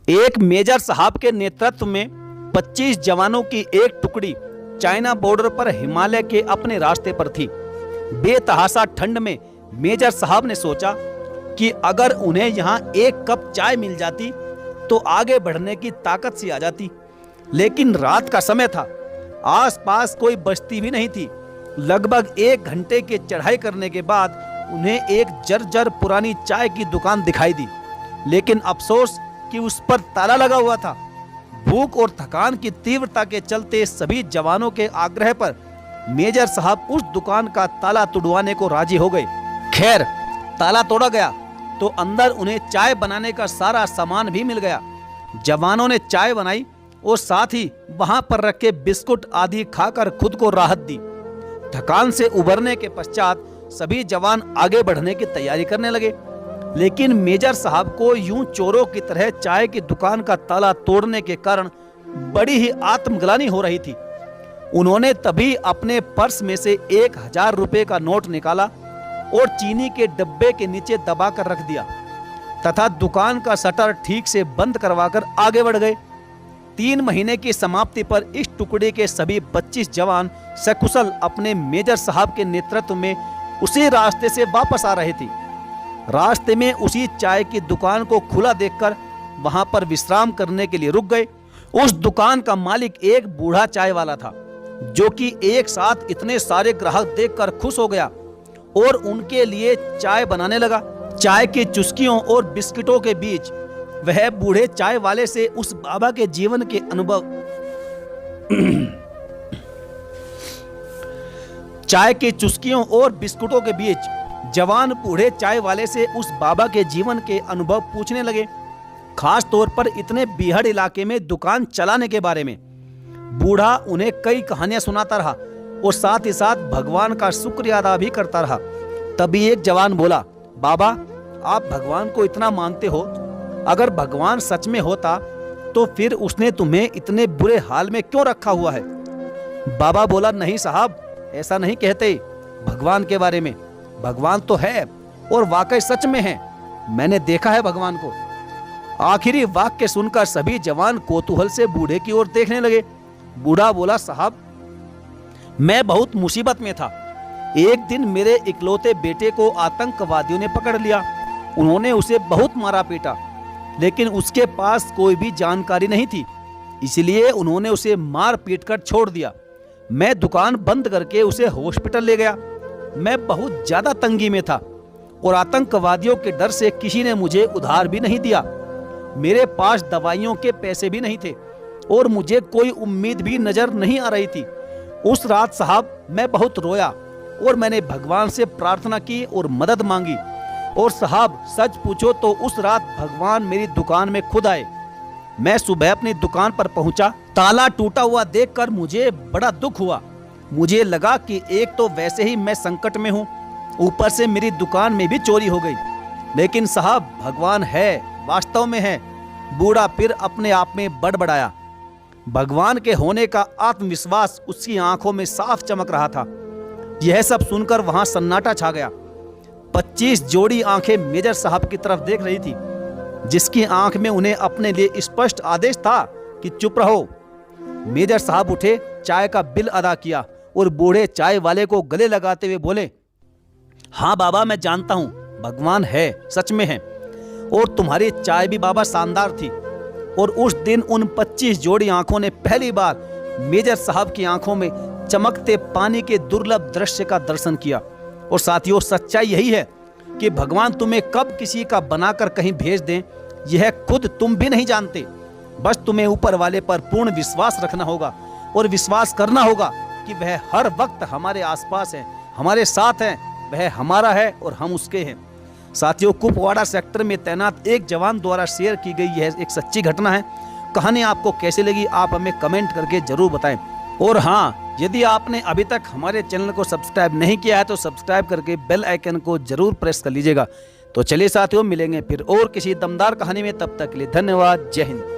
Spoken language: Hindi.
एक मेजर साहब के नेतृत्व में 25 जवानों की एक टुकड़ी चाइना बॉर्डर पर हिमालय के अपने रास्ते पर थी। बेतहाशा ठंड में मेजर साहब ने सोचा कि अगर उन्हें यहाँ एक कप चाय मिल जाती तो आगे बढ़ने की ताकत सी आ जाती। लेकिन रात का समय था, आसपास कोई बस्ती भी नहीं थी। लगभग 1 घंटे की चढ़ाई करने के बाद उन्हें एक जर्जर पुरानी चाय की दुकान दिखाई दी, लेकिन अफसोस कि उस पर ताला लगा हुआ था। भूख और थकान की तीव्रता के चलते सभी जवानों के आग्रह पर मेजर साहब उस दुकान का ताला तुड़वाने को राजी हो गए। खैर, ताला तोड़ा गया तो अंदर उन्हें चाय बनाने का सारा सामान भी मिल गया। जवानों ने चाय बनाई और साथ ही वहां पर रखे बिस्कुट आदि खाकर खुद को राहत दी। थकान से उबरने के पश्चात सभी जवान आगे बढ़ने की तैयारी करने लगे, लेकिन मेजर साहब को यूं चोरों की तरह चाय की दुकान का ताला तोड़ने के कारण बड़ी ही आत्मग्लानि हो रही थी। उन्होंने तभी अपने पर्स में से 1000 रुपए का नोट निकाला और चीनी के डब्बे के नीचे दबाकर रख दिया तथा दुकान का शटर ठीक से बंद करवाकर आगे बढ़ गए। 3 महीने की समाप्ति पर इस टुकड़े के सभी 25 जवान सकुशल अपने मेजर साहब के नेतृत्व में उसी रास्ते से वापस आ रहे थे। रास्ते में उसी चाय की दुकान को खुला देखकर वहां पर विश्राम करने के लिए रुक गए। उस दुकान का मालिक एक बूढ़ा चाय वाला था, जो कि एक साथ इतने सारे ग्राहक देखकर खुश हो गया और उनके लिए चाय बनाने लगा। चाय की चुस्कियों और बिस्किटों के बीच वह बूढ़े चाय वाले से उस बाबा के जीवन के अनुभव चाय की चुस्कियों और बिस्कुटों के बीच जवान बूढ़े चाय वाले से उस बाबा के जीवन के अनुभव पूछने लगे, खास तौर पर इतने बीहड़ इलाके में दुकान चलाने के बारे में। बूढ़ा उन्हें कई कहानियां सुनाता रहा और साथ ही साथ भगवान का शुक्रिया अदा भी करता रहा। तभी एक जवान बोला, बाबा, आप भगवान को इतना मानते हो, अगर भगवान सच में होता तो फिर उसने तुम्हें इतने बुरे हाल में क्यों रखा हुआ है? बाबा बोला, नहीं साहब, ऐसा नहीं कहते भगवान के बारे में। भगवान तो है और वाकई सच में है, मैंने देखा है भगवान को। आखिरी वाक्य सुनकर सभी जवान कौतूहल से बूढ़े की ओर देखने लगे। बूढ़ा बोला, साहब, मैं बहुत मुसीबत में था। एक दिन मेरे इकलौते बेटे को आतंकवादियों ने पकड़ लिया। उन्होंने उसे बहुत मारा पीटा, लेकिन उसके पास कोई भी जानकारी नहीं थी, इसलिए उन्होंने उसे मार पीट कर छोड़ दिया। मैं दुकान बंद करके उसे हॉस्पिटल ले गया। मैं बहुत ज्यादा तंगी में था और आतंकवादियों के डर से किसी ने मुझे उधार भी नहीं दिया। मेरे पास दवाइयों के पैसे भी नहीं थे और मुझे कोई उम्मीद भी नजर नहीं आ रही थी। उस रात साहब मैं बहुत रोया और मैंने भगवान से प्रार्थना की और मदद मांगी। और साहब, सच पूछो तो उस रात भगवान मेरी दुकान में खुद आए। मैं सुबह अपनी दुकान पर पहुंचा, ताला टूटा हुआ देखकर मुझे बड़ा दुख हुआ। मुझे लगा कि एक तो वैसे ही मैं संकट में हूँ, ऊपर से मेरी दुकान में भी चोरी हो गई। लेकिन साहब, भगवान है, वास्तव में है। बूढ़ा फिर अपने आप में बड़बड़ाया। भगवान के होने का आत्मविश्वास उसकी आंखों में साफ चमक रहा था। यह सब सुनकर वहां सन्नाटा छा गया। 25 जोड़ी आंखें मेजर साहब की तरफ देख रही थी, जिसकी आंख में उन्हें अपने लिए स्पष्ट आदेश था कि चुप रहो। मेजर साहब उठे, चाय का बिल अदा किया और बूढ़े चाय वाले को गले लगाते हुए बोले, हाँ बाबा, मैं जानता हूं भगवान है, सच में है, और तुम्हारी चाय भी बाबा शानदार थी। और उस दिन उन 25 जोड़ी आंखों ने पहली बार मेजर साहब की आंखों में चमकते पानी के दुर्लभ दृश्य का दर्शन किया। और साथियों, सच्चाई यही है कि भगवान तुम्हें कब किसी का बनाकर कहीं भेज दें, यह खुद तुम भी नहीं जानते। बस तुम्हें ऊपर वाले पर पूर्ण विश्वास रखना होगा और विश्वास करना होगा कि वह हर वक्त हमारे आसपास है, हमारे साथ है, वह हमारा है और हम उसके हैं। साथियों, कुपवाड़ा सेक्टर में तैनात एक जवान द्वारा शेयर की गई यह एक सच्ची घटना है। कहानी आपको कैसी लगी, आप हमें कमेंट करके जरूर बताएं। और हाँ, यदि आपने अभी तक हमारे चैनल को सब्सक्राइब नहीं किया है तो सब्सक्राइब करके बेल आइकन को जरूर प्रेस कर लीजिएगा। तो चलिए साथियों, मिलेंगे फिर और किसी दमदार कहानी में। तब तक के लिए धन्यवाद। जय हिंद।